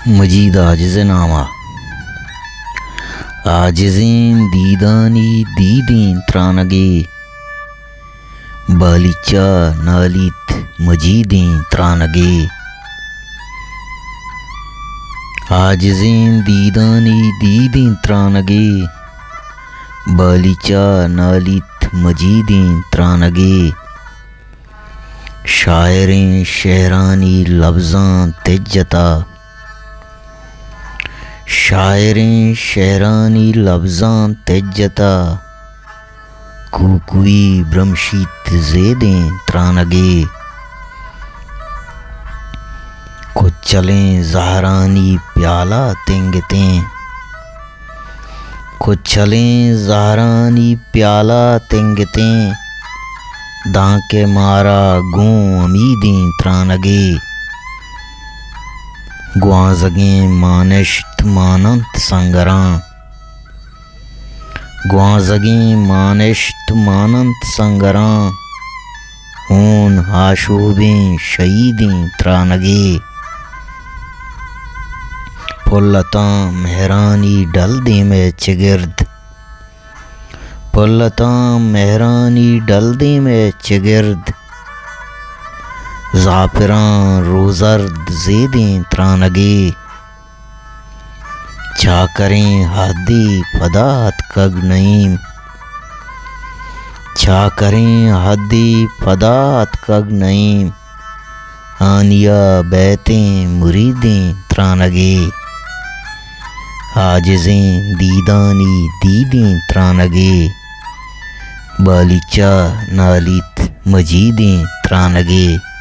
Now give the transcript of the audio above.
मजीद आजिज़ नामा आजिज़ें दीदानी दीदें त्रानगे बालिचा नालित मजीदें त्रानगे आजिज़ें दीदानी दीदें त्रानगे बालिचा नालित मजीदें त्रानगे शायरें शहरानी लफ्ज़ां तेजता शायरें शहरानी लफ्ज़ां तेजता कुकुई ब्रह्मशीत ज़ेदें त्रानगे को चलें ज़हरानी प्याला तेंगतें को चलें ज़हरानी प्याला तेंगतें दांके मारा गूं उम्मीदें त्रानगे ग्वाज़गें मानश्त मानंत संगरां ग्वाज़गें मानश्त मानंत संगरां हून आशूबें शहीदें त्रानगे पुल्लतां मेहरानी डल दे में चिगिर्द पुल्लतां मेहरानी डल दे में चिगिर्द ज़ाफ़िरां रोज़र्द ज़ेदें त्रानगे चाकरें हादी फदात कग नईम चाकरें हादी फदात कग नईम आनिया बैतें मुरीदें त्रानगे आजिज़ें दीदानी दीदें त्रानगे बालिचा नालित मजीदें त्रानगे।